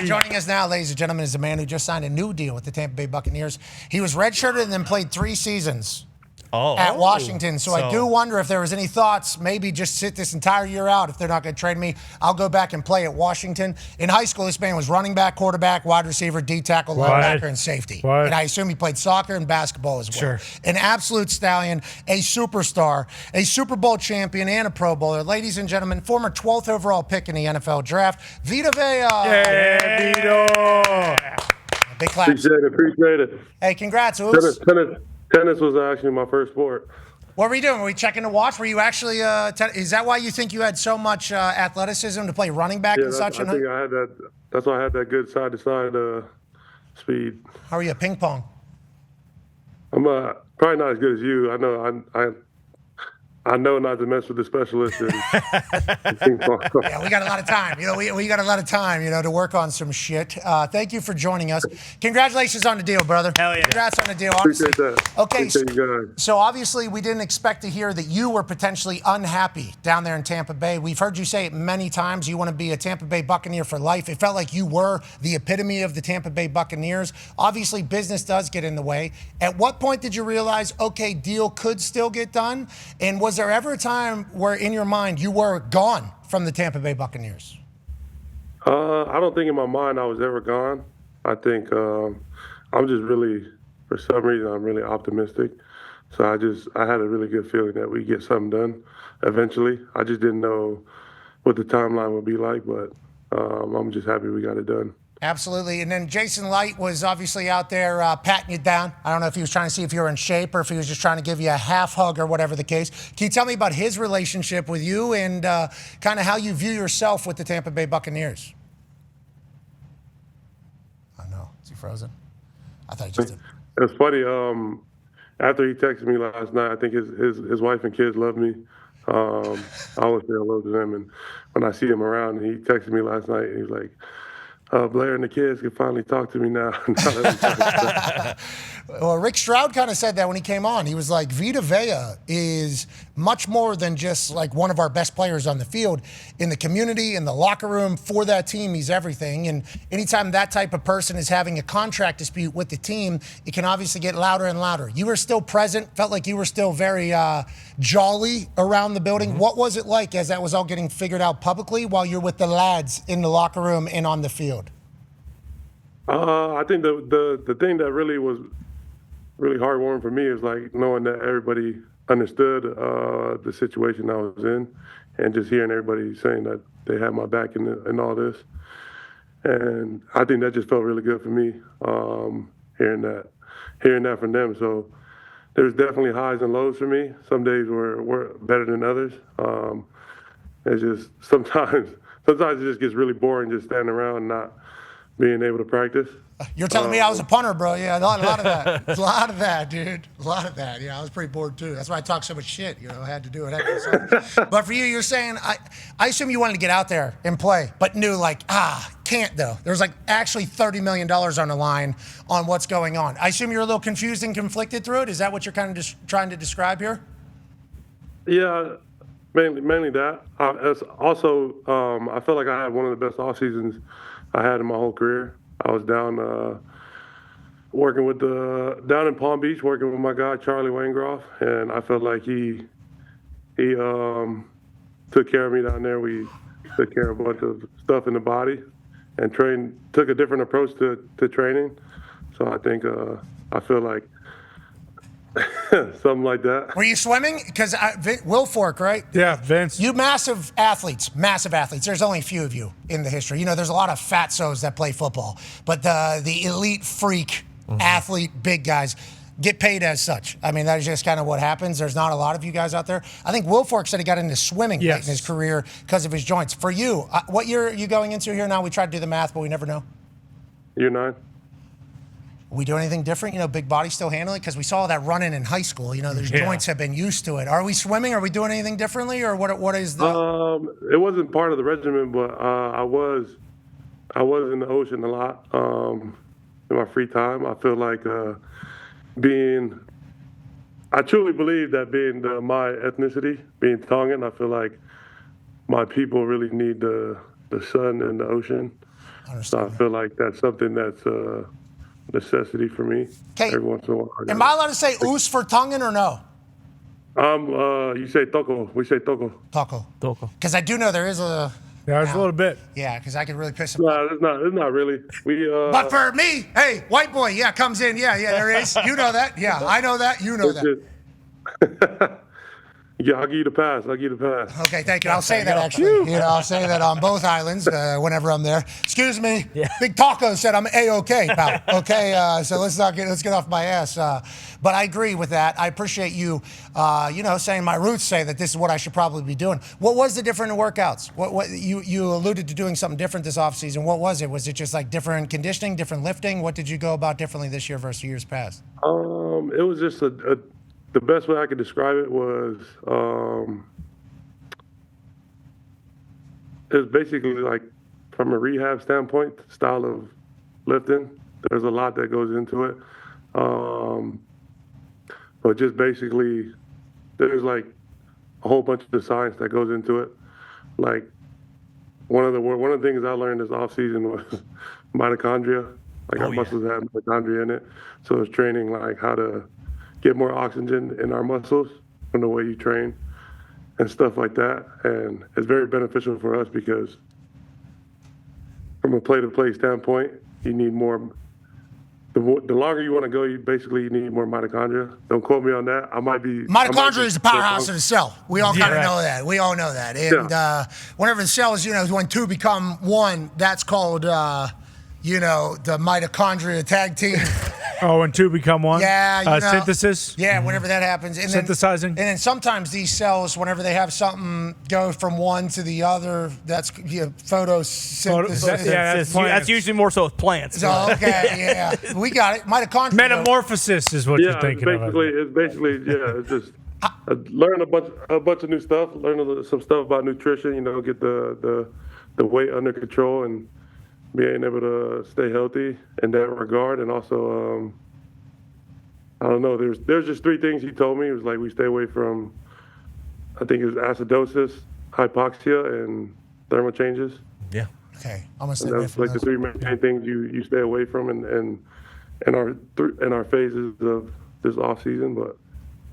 Joining us now, ladies and gentlemen, is a man who just signed a new deal with the Tampa Bay Buccaneers. He was redshirted and then played 3 seasons at Washington. So I do wonder if there was any thoughts, maybe just sit this entire year out. If they're not going to trade me, I'll go back and play at Washington. In high school, this man was running back, quarterback, wide receiver, D-tackle, linebacker, and safety. And I assume he played soccer and basketball as well. An absolute stallion, a superstar, a Super Bowl champion, and a Pro Bowler. Ladies and gentlemen, former 12th overall pick in the NFL draft, Vita Vea. Yeah, Vito. Big clap. Appreciate it. Hey, congrats. Tennis was actually my first sport. What were you doing? Were you checking the watch? Were you actually, is that why you think you had so much athleticism to play running back and such? I think I had that. That's why I had that good side-to-side speed. How are you at ping pong? I'm probably not as good as you. I know not to mess with the specialist. Yeah, we got a lot of time. We got a lot of time, to work on some shit. Thank you for joining us. Congratulations on the deal, brother. Hell yeah. Congrats on the deal. Honestly. Appreciate that. Okay, Appreciate you guys. so obviously we didn't expect to hear that you were potentially unhappy down there in Tampa Bay. We've heard you say it many times. You want to be a Tampa Bay Buccaneer for life. It felt like you were the epitome of the Tampa Bay Buccaneers. Obviously, business does get in the way. At what point did you realize, okay, deal could still get done? And was there ever a time where in your mind you were gone from the Tampa Bay Buccaneers? I don't think in my mind I was ever gone. I think I'm just really, for some reason, I'm really optimistic. So I had a really good feeling that we get something done eventually. I just didn't know what the timeline would be like, but I'm just happy we got it done. Absolutely. And then Jason Light was obviously out there patting you down. I don't know if he was trying to see if you were in shape or if he was just trying to give you a half hug or whatever the case. Can you tell me about his relationship with you and kind of how you view yourself with the Tampa Bay Buccaneers? I know. Is he frozen? I thought he just did. It's funny. After he texted me last night, I think his wife and kids love me. I always say hello to them. And when I see him around, he texted me last night. He's like, Blair and the kids can finally talk to me now. Well, Rick Stroud kind of said that when he came on. He was like, Vita Vea is much more than just like one of our best players on the field. In the community, in the locker room, for that team, he's everything. And anytime that type of person is having a contract dispute with the team, it can obviously get louder and louder. You were still present, felt like you were still very jolly around the building. What was it like as that was all getting figured out publicly while you're with the lads in the locker room and on the field? I think the thing that really was really heartwarming for me is like knowing that everybody understood the situation I was in, and just hearing everybody saying that they had my back in all this. And I think that just felt really good for me, hearing that from them. So there's definitely highs and lows for me. Some days were better than others. It's just sometimes it just gets really boring just standing around and not being able to practice. You're telling me I was a punter, bro. Yeah, a lot of that. A lot of that, dude. A lot of that. Yeah, I was pretty bored, too. That's why I talk so much shit. I had to do it. But for you, you're saying, I assume you wanted to get out there and play, but knew can't, though. There's actually $30 million on the line on what's going on. I assume you're a little confused and conflicted through it. Is that what you're kind of just trying to describe here? Yeah, mainly that. Also, I felt like I had one of the best off seasons I had in my whole career. I was down down in Palm Beach working with my guy Charlie Waingroff, and I felt like he took care of me down there. We took care of a bunch of stuff in the body, and took a different approach to training. So I think I feel like something like that. Were you swimming? Because Will Fork, right? Yeah, Vince. You massive athletes. There's only a few of you in the history. There's a lot of fatsos that play football, but the elite freak athlete, big guys get paid as such. I mean, that is just kind of what happens. There's not a lot of you guys out there. I think Will Fork said he got into swimming late in his career because of his joints. For you, what year are you going into here now? We tried to do the math, but we never know. Year 9. We do anything different? Big body still handling? Because we saw that running in high school. Those joints have been used to it. Are we swimming? Are we doing anything differently? Or what is the... It wasn't part of the regimen, but I was in the ocean a lot in my free time. I feel like I truly believe that being my ethnicity, being Tongan, I feel like my people really need the sun and the ocean. So I feel like that's something that's a necessity for me. Every once in a while. Am I allowed to say oos for tonguing or no? You say toco. We say toco. Toco. Because I do know there is a. Yeah, it's a little bit. Yeah, because I could really piss him off. No, it's not really. But for me, hey, white boy, comes in. Yeah, there is. You know that. Yeah, I know that. You know that. Yeah, I'll give you the pass. Okay, thank you. I'll say that actually. I'll say that on both islands whenever I'm there. Excuse me. Yeah. Big Taco said I'm A-OK, pal. Okay, so let's get off my ass. But I agree with that. I appreciate you, saying my roots say that this is what I should probably be doing. What was the different workouts? What you alluded to doing something different this offseason. What was it? Was it just like different conditioning, different lifting? What did you go about differently this year versus years past? It was just the best way I could describe it was it was basically like from a rehab standpoint, style of lifting. There's a lot that goes into it. But just basically there's like a whole bunch of science that goes into it. Like one of the things I learned this off season was mitochondria. Like our muscles have mitochondria in it. So it's training like how to get more oxygen in our muscles from the way you train and stuff like that. And it's very beneficial for us because from a play-to-play standpoint, you need more. The longer you want to go, you need more mitochondria. Don't quote me on that. Mitochondria is the powerhouse of the cell. We all kind of know that. We all know that. And whenever the cells, when two become one, that's called, the mitochondria tag team. Oh, when two become one? Yeah. Synthesis? Yeah, whenever that happens. And synthesizing? And then sometimes these cells, whenever they have something go from one to the other, that's photosynthesis. That's usually more so with plants. So, okay, yeah. We got it. Mitochondria. Metamorphosis is what you're thinking of. It's just learn a bunch of new stuff, learn some stuff about nutrition, get the weight under control and being able to stay healthy in that regard. And also, I don't know, there's just three things he told me. It was like we stay away from, I think it was acidosis, hypoxia, and thermal changes. Yeah. Okay. I'm going to stay away from like the three main things you stay away from in our phases of this off season. But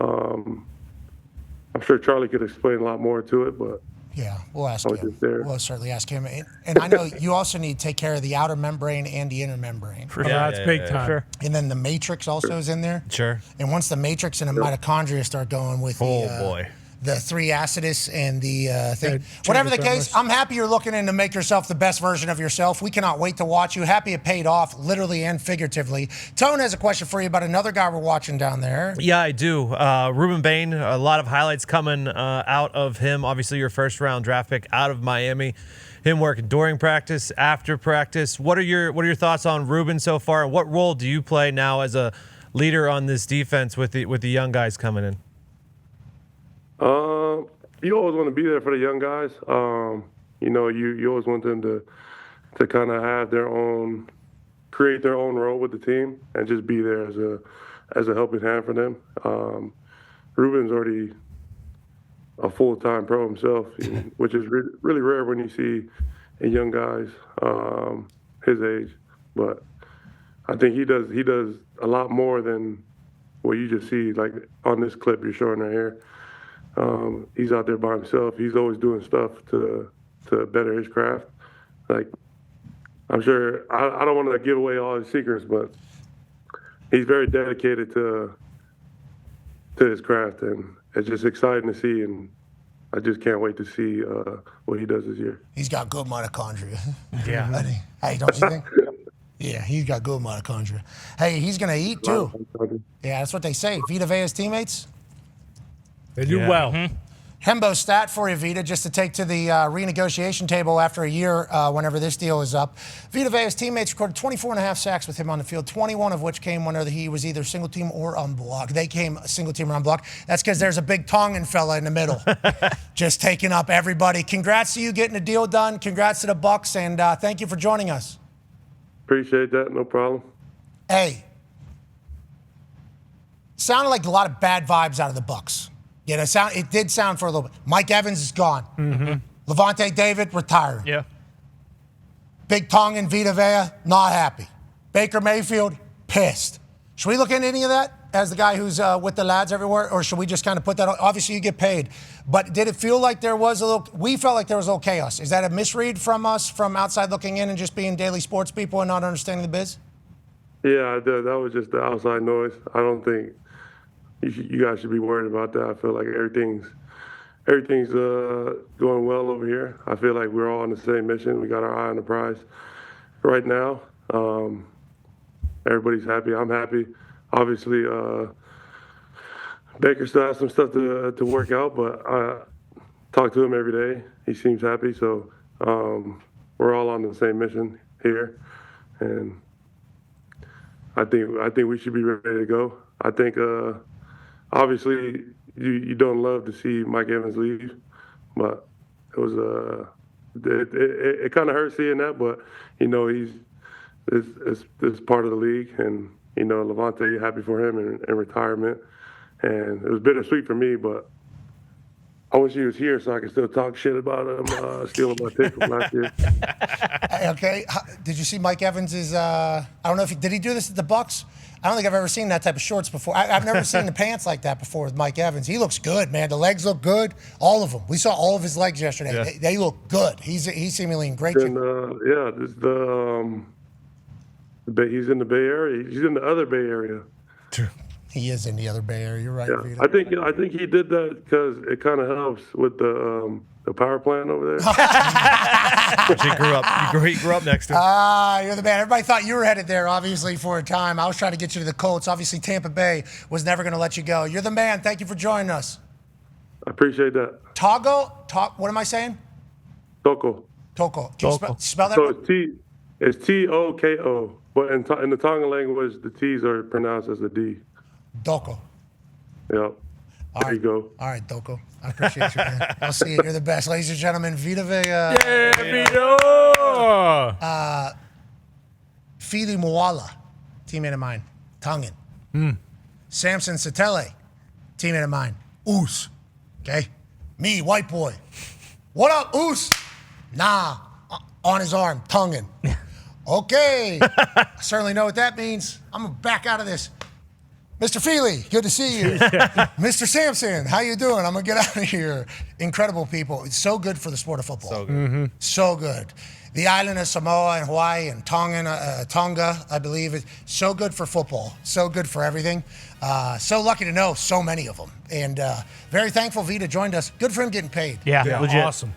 I'm sure Charlie could explain a lot more to it, but yeah, we'll ask him. We'll certainly ask him. And I know you also need to take care of the outer membrane and the inner membrane. For sure. That's big time. Sure. And then the matrix also is in there. Sure. And once the matrix and the mitochondria start going with the 3-acidus and the thing. Whatever the case, I'm happy you're looking in to make yourself the best version of yourself. We cannot wait to watch you. Happy it paid off, literally and figuratively. Tone has a question for you about another guy we're watching down there. Yeah, I do. Ruben Bain, a lot of highlights coming out of him. Obviously, your first-round draft pick out of Miami. Him working during practice, after practice. What are your thoughts on Ruben so far? What role do you play now as a leader on this defense with the young guys coming in? You always want to be there for the young guys. You always want them to kind of have create their own role with the team and just be there as a helping hand for them. Ruben's already a full-time pro himself, which is really rare when you see young guys his age. But I think he does a lot more than what you just see, like on this clip you're showing right here. He's out there by himself. He's always doing stuff to better his craft. Like, I'm sure, I don't want to give away all his secrets, but he's very dedicated to his craft, and it's just exciting to see, and I just can't wait to see what he does this year. He's got good mitochondria. Yeah. Hey, don't you think? Yeah, he's got good mitochondria. Hey, he's going to eat, too. Yeah, that's what they say. Vita Vea's teammates? They do well. Mm-hmm. Hembo stat for you, Vita, just to take to the renegotiation table after a year whenever this deal is up. Vita Vea's teammates recorded 24.5 sacks with him on the field, 21 of which came whenever he was either single team or unblocked. They came single team or unblocked. That's because there's a big Tongan fella in the middle just taking up everybody. Congrats to you getting the deal done. Congrats to the Bucks, and thank you for joining us. Appreciate that. No problem. Hey, sounded like a lot of bad vibes out of the Bucks. It did sound for a little bit. Mike Evans is gone. Mm-hmm. Levante David retired. Yeah. Big Tongan, Vita Vea, not happy. Baker Mayfield, pissed. Should we look into any of that as the guy who's with the lads everywhere, or should we just kind of put that on? Obviously, you get paid. But did it feel like there was we felt like there was a little chaos. Is that a misread from us from outside looking in and just being daily sports people and not understanding the biz? Yeah, that was just the outside noise. I don't think you guys should be worried about that. I feel like everything's going well over here. I feel like we're all on the same mission. We got our eye on the prize right now. Everybody's happy. I'm happy. Obviously, Baker still has some stuff to work out, but I talk to him every day. He seems happy, so we're all on the same mission here, and I think we should be ready to go. I think obviously you don't love to see Mike Evans leave, but it was it kind of hurts seeing that, but it's part of the league, and Levante, happy for him in retirement, and it was bittersweet for me, but I wish he was here so I could still talk shit about him stealing my pick from last year. Okay, did you see Mike Evans's? I don't know did he do this at the Bucks? I don't think I've ever seen that type of shorts before. I've never seen the pants like that before with Mike Evans. He looks good, man. The legs look good, all of them. We saw all of his legs yesterday. Yeah. They look good. He's seemingly in great shape. He's in the Bay Area. He's in the other Bay Area. True. He is in the other Bay Area. You're right. Yeah. Vita. I think he did that because it kind of helps with the power plant over there. He grew up next to him. You're the man. Everybody thought you were headed there, obviously, for a time. I was trying to get you to the Colts. Obviously, Tampa Bay was never going to let you go. You're the man. Thank you for joining us. I appreciate that. What am I saying? Toko. Can you spell that? So it's Toko, but in the Tongan language, the T's are pronounced as a D. Doko. Yep. There you go. All right, Doko. I appreciate you, man. I'll see you. You're the best. Ladies and gentlemen, Vita Vea. Yeah, Vito! Fili Moala, teammate of mine, Tongan. Samson Satele, teammate of mine, Oos. Okay? Me, white boy. What up, Oos? Nah, on his arm, Tongan. Okay. I certainly know what that means. I'm going to back out of this. Mr. Feely, good to see you. Mr. Sampson, how you doing? I'm going to get out of here. Incredible people. It's so good for the sport of football. So good. So good. The island of Samoa and Hawaii and Tonga, I believe, is so good for football. So good for everything. So lucky to know so many of them. And very thankful Vita joined us. Good for him getting paid. Yeah, legit. Awesome.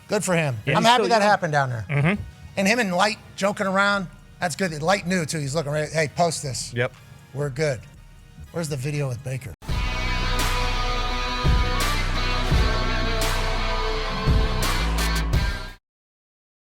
Good for him. Yeah, I'm happy that happened down there. Mm-hmm. And him and Light joking around, that's good. Light knew, too. He's looking right. Hey, post this. Yep. We're good. Where's the video with Baker?